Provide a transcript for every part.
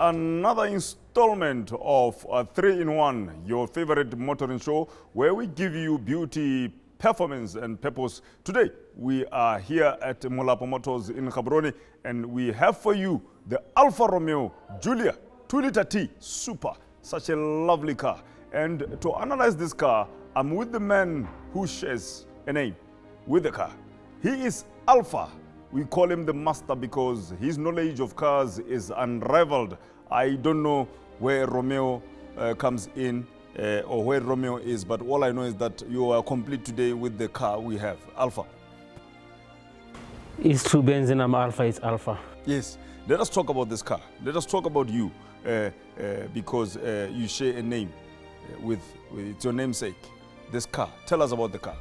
another installment of 3-in-1, your favorite motoring show, where we give you beauty, performance and purpose. Today, we are here at Molapo Motors in Gaborone, and we have for you the Alfa Romeo Giulia 2-liter T Super, such a lovely car. And to analyze this car, I'm with the man who shares a name with the car. He is Alfa. We call him the master because his knowledge of cars is unrivaled. I don't know where Romeo comes in or where Romeo is, but all I know is that you are complete today with the car we have. Alfa. It's true, Benzin. I'm Alfa. It's Alfa. Yes. Let us talk about this car. Let us talk about you because you share a name with it's your namesake. This car. Tell us about the car.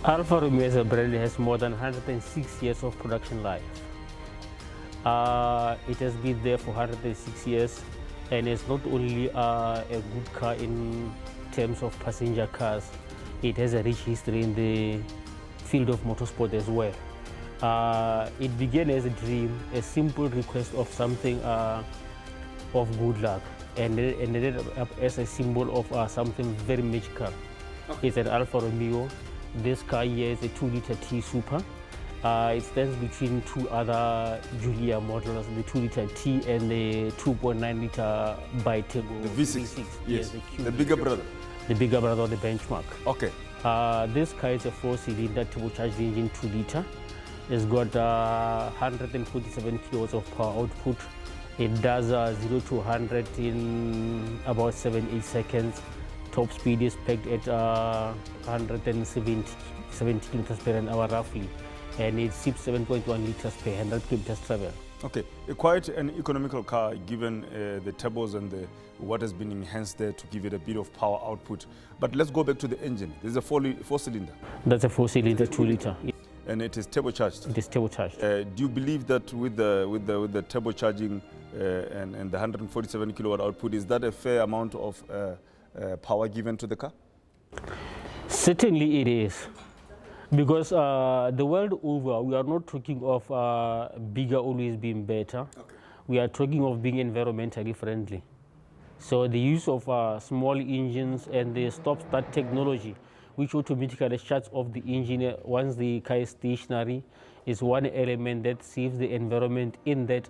Alfa Romeo as a brand has more than 106 years of production life. It has been there for 106 years, and it's not only a good car in terms of passenger cars, it has a rich history in the field of motorsport as well. It began as a dream, a simple request of something of good luck, and it ended up as a symbol of something very magical. Okay. It's an Alfa Romeo. This car here is a 2-liter T Super. It stands between two other Giulia models, the 2-liter T and the 2.9-liter bi-turbo. The V6. Yes, the bigger brother. The bigger brother of the benchmark. Okay. This car is a 4-cylinder turbocharged engine, 2-liter. It's got 147 kilowatts of power output. It does 0 to 100 in about 7-8 seconds. Top speed is pegged at 170 kilometers per hour roughly, and it sips 7.1 liters per 100 kilometers travel. Okay, quite an economical car given the turbos and what has been enhanced there to give it a bit of power output. But let's go back to the engine. This is a 4-cylinder. That's a 4-cylinder 2-liter. And it is turbocharged. It is turbocharged. Do you believe that with the turbocharging and the 147 kilowatt output, is that a fair amount of power given to the car? Certainly it is, because the world over we are not talking of bigger always being better. Okay. We are talking of being environmentally friendly. So the use of small engines and the stop-start technology, which automatically shuts off the engine once the car is stationary, is one element that saves the environment in that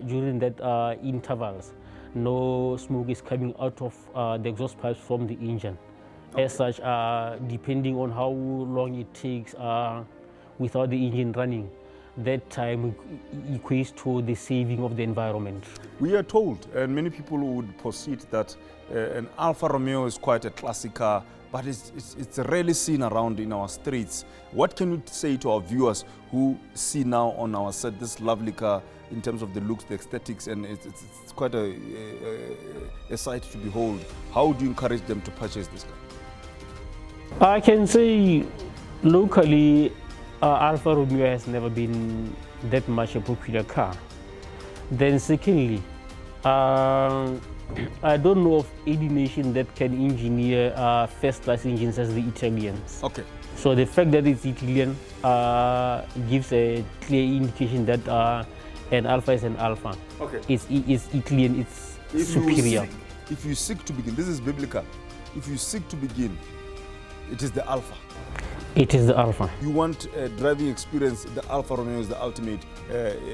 during that intervals. No smoke is coming out of the exhaust pipes from the engine. Okay. As such, depending on how long it takes without the engine running, that time equates to the saving of the environment. We are told, and many people would proceed that an Alfa Romeo is quite a classic car, but it's rarely seen around in our streets. What can you say to our viewers who see now on our set this lovely car in terms of the looks, the aesthetics, and it's quite a sight to behold? How do you encourage them to purchase this car? I can say locally, Alfa Romeo has never been that much a popular car. Then secondly, I don't know of any nation that can engineer first-class engines as the Italians. Okay. So the fact that it's Italian gives a clear indication that an Alfa is an Alfa. Okay. It's Italian, it's superior. If you seek to begin, this is biblical. If you seek to begin, it is the Alfa. It is the Alfa. You want a driving experience, the Alfa Romeo is the ultimate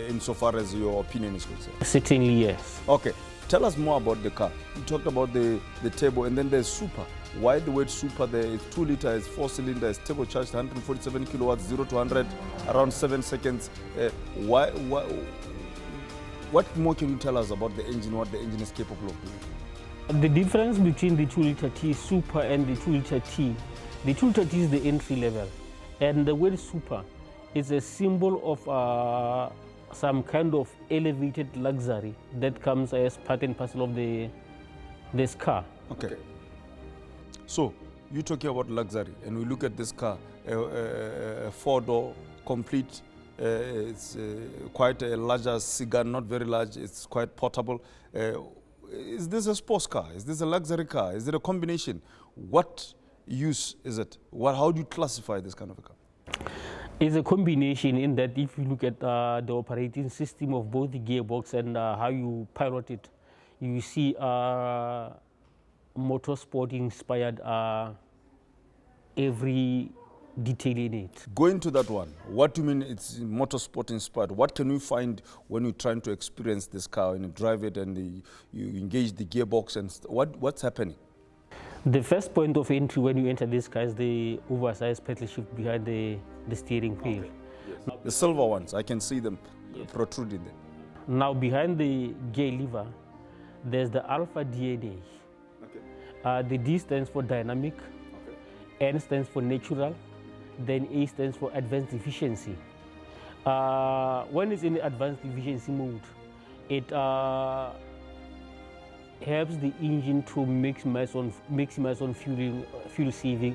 insofar as your opinion is concerned? Certainly, yes. Okay. Tell us more about the car. You talked about the turbo, and then there's Super. Why the word Super? There is 2-liter, it's 4-cylinder, it's turbocharged, 147 kilowatts, 0 to 100, around 7 seconds. What more can you tell us about the engine, what the engine is capable of doing? The difference between the 2-liter T Super and the 2-liter T, the 2-liter T is the entry level, and the word Super is a symbol of some kind of elevated luxury that comes as part and parcel of this car. Okay. So you're talking about luxury, and we look at this car, a 4-door complete. It's quite a larger cigar, not very large. It's quite portable. Is this a sports car? Is this a luxury car? Is it a combination? What use is it? How do you classify this kind of a car? It's a combination in that if you look at the operating system of both the gearbox and how you pilot it, you see motorsport inspired every detail in it. Going to that one, what do you mean it's motorsport inspired? What can you find when you're trying to experience this car and you drive it and you engage the gearbox and what's happening? The first point of entry when you enter this car is the oversized pedal shift behind the steering wheel. Okay. Yes. The silver ones, I can see them protruding there. Now behind the gear lever, there's the Alfa DNA. Okay. The D stands for dynamic, Okay. N stands for natural, then A stands for advanced efficiency. When it's in the advanced efficiency mode, it helps the engine to maximize on fuel saving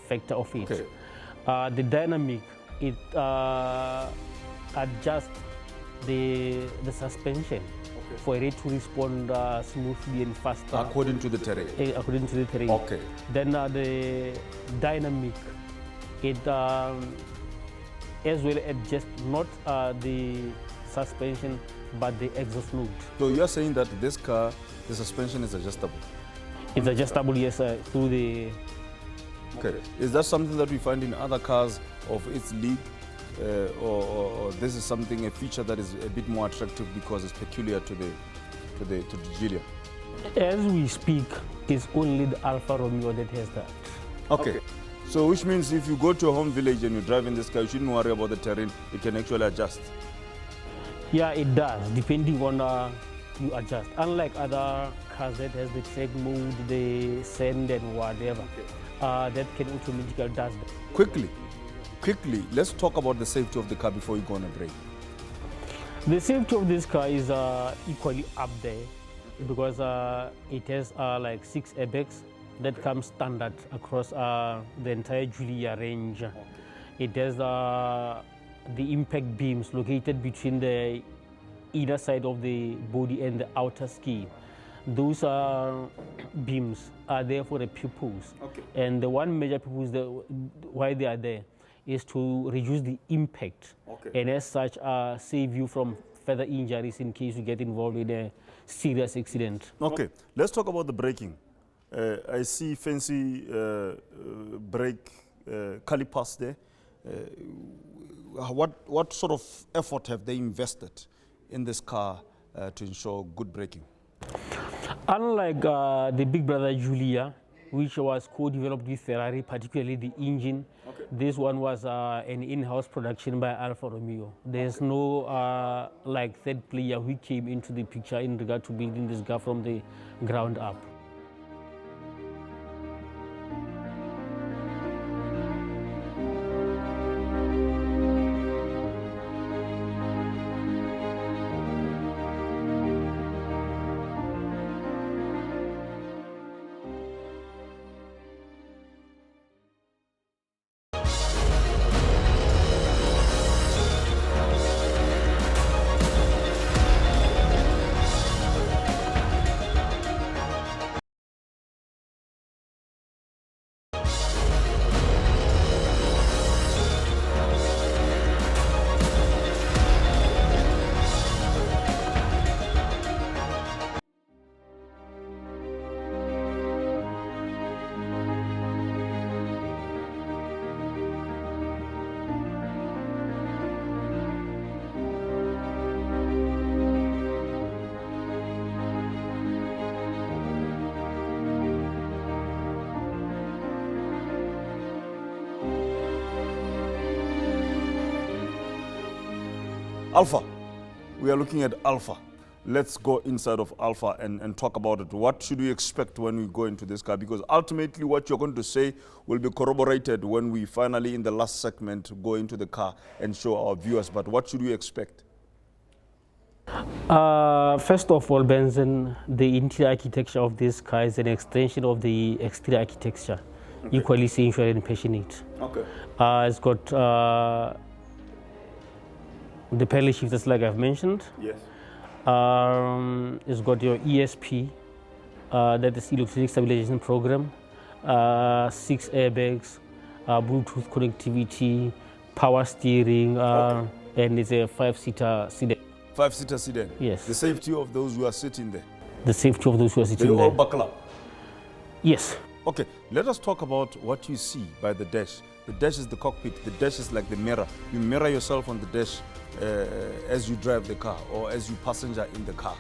factor of it. Okay. The dynamic, it adjusts the suspension for it to respond smoothly and faster. According to the terrain. According to the terrain. Okay. Then the dynamic, it as well adjusts not the suspension but the exhaust note. So you're saying that this car, the suspension is adjustable? It's adjustable, yes, through the... Okay. Is that something that we find in other cars of its league? Or this is something, a feature that is a bit more attractive because it's peculiar to the Giulia? As we speak, it's only the Alfa Romeo that has that. Okay. So which means if you go to a home village and you drive in this car, you shouldn't worry about the terrain, it can actually adjust. Yeah, it does, depending on you adjust. Unlike other cars that has the track mode, the sand and whatever, that can automatically does that. Quickly, let's talk about the safety of the car before you go on a break. The safety of this car is equally up there because it has like 6 airbags that come standard across the entire Giulia range. Okay. It has the impact beams located between the inner side of the body and the outer skin. Those beams are there for the pupils. Okay. And the one major purpose why they are there is to reduce the impact, and as such save you from further injuries in case you get involved in a serious accident. Okay, let's talk about the braking. I see fancy brake calipers there. What sort of effort have they invested in this car to ensure good braking? Unlike the big brother Giulia, which was co-developed with Ferrari, particularly the engine, this one was an in-house production by Alfa Romeo. There's no like third player who came into the picture in regard to building this car from the ground up. Alfa, we are looking at Alfa. Let's go inside of Alfa and talk about it. What should we expect when we go into this car? Because ultimately what you're going to say will be corroborated when we finally, in the last segment, go into the car and show our viewers. But what should we expect? First of all, Benson, the interior architecture of this car is an extension of the exterior architecture, equally sensual and passionate. Okay. It's got the pedal shifters, like I've mentioned. Yes. It's got your ESP, that is electronic stabilization program, 6 airbags, Bluetooth connectivity, power steering, and it's a 5-seater sedan. 5-seater sedan. Yes. The safety of those who are sitting there. The safety of those who are sitting They there. all buckle up. Yes. Okay, let us talk about what you see by the dash. The dash is the cockpit. The dash is like the mirror. You mirror yourself on the dash as you drive the car or as you passenger in the car.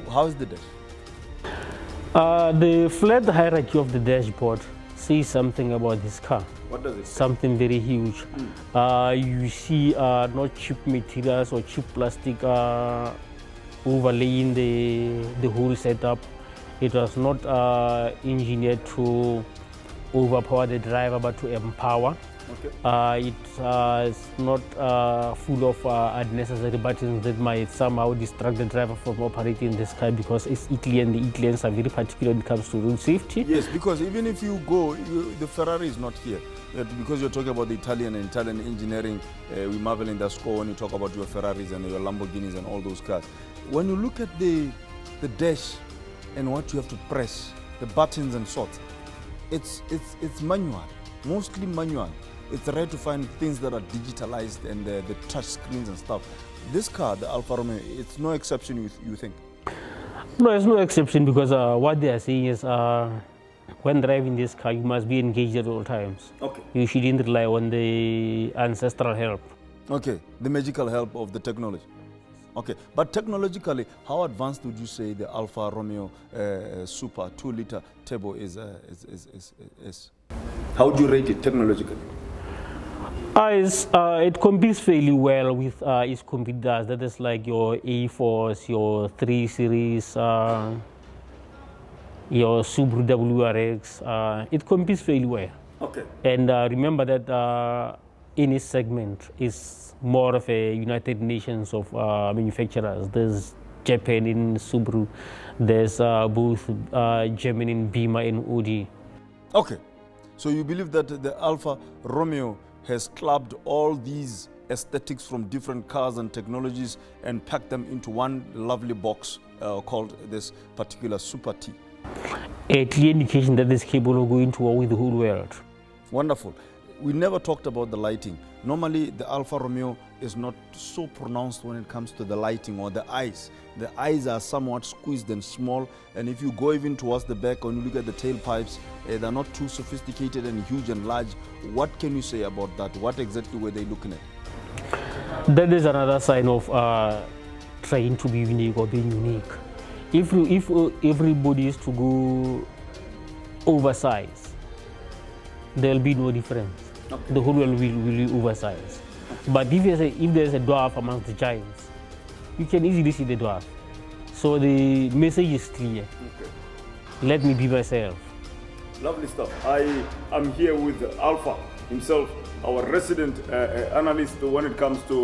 How is the dash? The flat hierarchy of the dashboard says something about this car. What does it say? Something very huge. You see not cheap materials or cheap plastic overlaying the whole setup. It was not engineered to overpower the driver, but to empower. Okay. It's not full of unnecessary buttons that might somehow distract the driver from operating this car, because it's Italy and the Italians are very particular when it comes to road safety. Yes, because even if you go, the Ferrari is not here. Because you're talking about the Italian and Italian engineering, we marvel in the score when you talk about your Ferraris and your Lamborghinis and all those cars. When you look at the dash and what you have to press, the buttons and sorts, it's manual, mostly manual. It's rare to find things that are digitalized and the touch screens and stuff. This car, the Alfa Romeo, it's no exception, you think? No, it's no exception, because what they are saying is when driving this car, you must be engaged at all times. Okay. You shouldn't rely on the ancestral help. Okay, the magical help of the technology. Okay, but technologically, how advanced would you say the Alfa Romeo Super 2-liter turbo is? How would you rate it technologically? It competes fairly well with its competitors. That is like your A-Force, your 3 Series, your Subaru WRX. It competes fairly well. Okay. And remember that in its segment is more of a United Nations of manufacturers. There's Japan in Subaru. There's both Germany in Beamer and Audi. Okay. So you believe that the Alfa Romeo has clubbed all these aesthetics from different cars and technologies and packed them into one lovely box called this particular Super T. A clear indication that is capable of going to war with the whole world. Wonderful. We never talked about the lighting. Normally, the Alfa Romeo is not so pronounced when it comes to the lighting or the eyes. The eyes are somewhat squeezed and small, and if you go even towards the back, when you look at the tailpipes, they're not too sophisticated and huge and large. What can you say about that? What exactly were they looking at? That is another sign of trying to be unique or being unique. If everybody is to go oversized, there will be no difference. Okay. The whole world will be oversized. But if there's a dwarf amongst the giants, you can easily see the dwarf. So the message is clear. Okay. Let me be myself. Lovely stuff. I am here with Alfa himself, our resident analyst when it comes to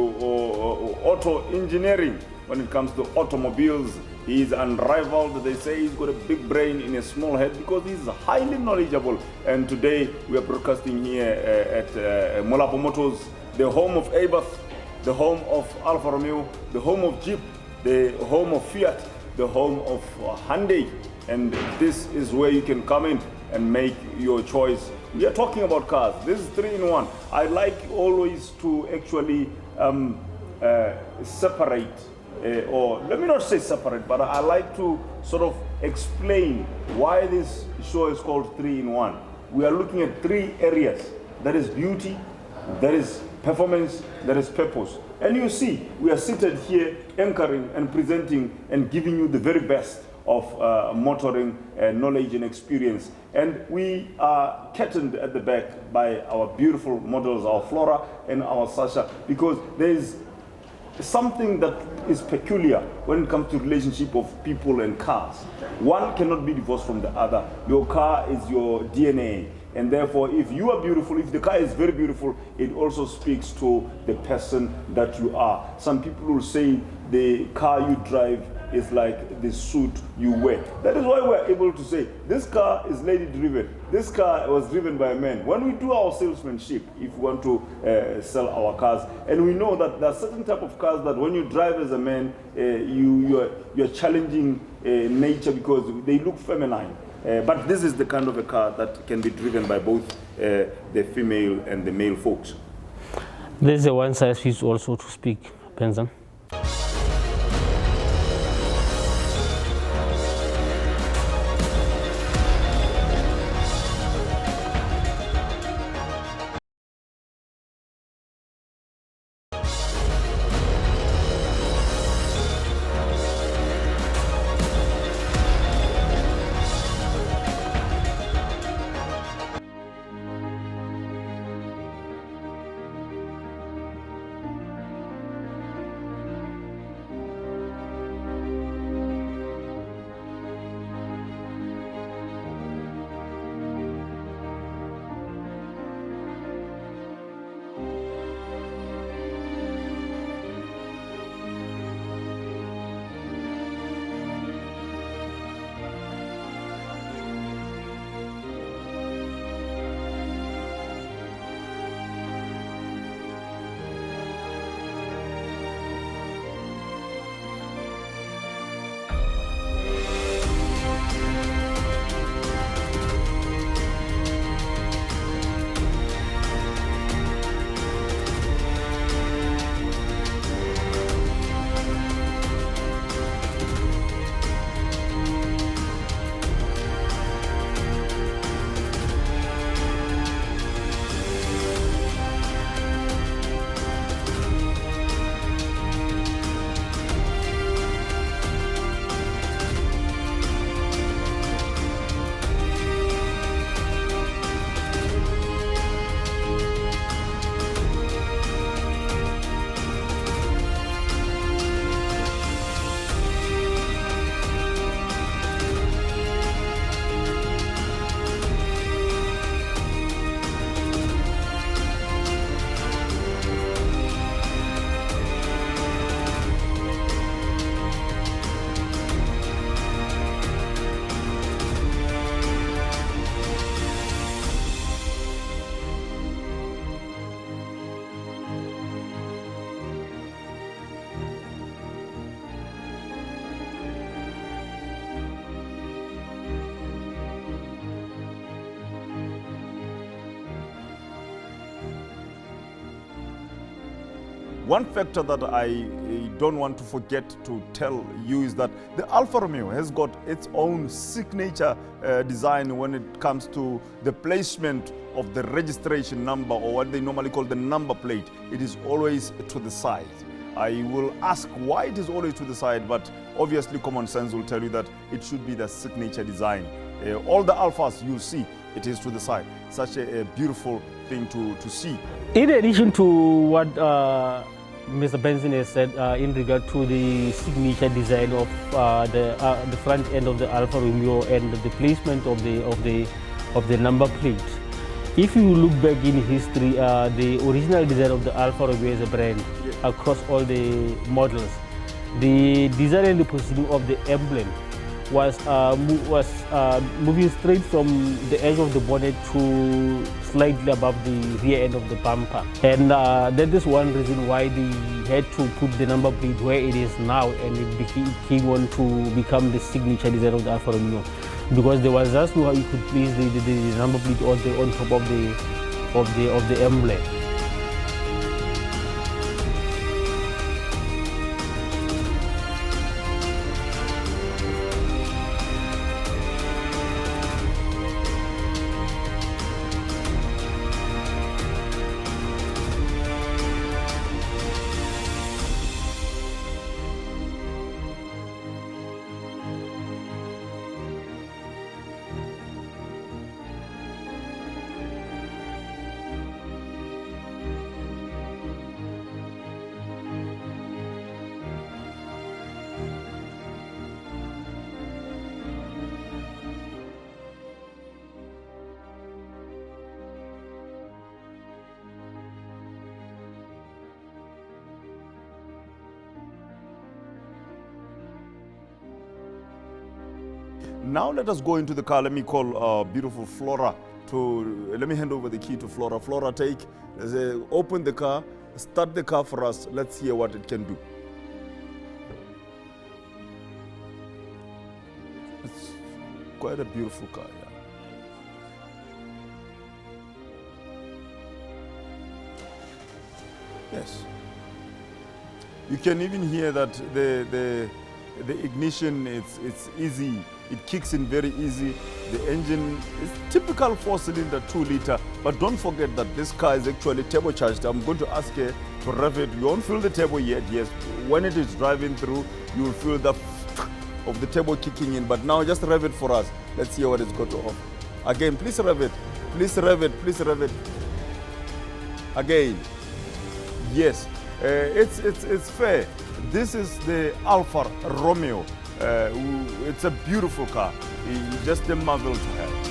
auto engineering, when it comes to automobiles. He is unrivaled. They say he's got a big brain in a small head because he's highly knowledgeable. And today we are broadcasting here at Molapo Motors, the home of Abath, the home of Alfa Romeo, the home of Jeep, the home of Fiat, the home of Hyundai. And this is where you can come in and make your choice. We are talking about cars. This is 3-in-1. I like always to actually separate, or let me not say separate, but I like to sort of explain why this show is called 3-in-1. We are looking at 3 areas. That is beauty, that is performance, that is purpose. And you see, we are seated here anchoring and presenting and giving you the very best of motoring knowledge and experience. And we are curtained at the back by our beautiful models, our Flora and our Sasha, because there is something that is peculiar when it comes to relationship of people and cars. One cannot be divorced from the other. Your car is your DNA. And therefore, if you are beautiful, if the car is very beautiful, it also speaks to the person that you are. Some people will say the car you drive is like the suit you wear. That is why we're able to say, this car is lady driven. This car was driven by a man. When we do our salesmanship, if we want to sell our cars, and we know that there are certain type of cars that when you drive as a man, you're challenging nature because they look feminine. But this is the kind of a car that can be driven by both the female and the male folks. There's a one size fits also to speak, Benzan. One factor that I don't want to forget to tell you is that the Alfa Romeo has got its own signature design when it comes to the placement of the registration number, or what they normally call the number plate. It is always to the side. I will ask why it is always to the side, but obviously common sense will tell you that it should be the signature design. All the Alphas you see, it is to the side. Such a beautiful thing to see. In addition to what Mr. Benson has said in regard to the signature design of the front end of the Alfa Romeo and the placement of the number plate, if you look back in history, the original design of the Alfa Romeo as a brand across all the models, the design and the positioning of the emblem was moving straight from the edge of the bonnet to slightly above the rear end of the bumper, and that is one reason why they had to put the number plate where it is now, and it came on to become the signature design of the Alfa Romeo, because there was just no how you could place the number plate on top of the emblem. Now let us go into the car. Let me call beautiful Flora let me hand over the key to Flora. Flora, open the car, start the car for us. Let's hear what it can do. It's quite a beautiful car, yeah. Yes. You can even hear that the ignition, it's easy. It kicks in very easy. The engine is typical 4-cylinder 2-liter, but don't forget that this car is actually turbocharged. I'm going to ask her to rev it. You won't feel the turbo yet. Yes, when it is driving through, you will feel the of the turbo kicking in. But now just rev it for us. Let's hear what it's got to offer. Again, please rev it. Please rev it. Please rev it. Again. Yes, it's fair. This is the Alfa Romeo. It's a beautiful car. It's just a marvel to have.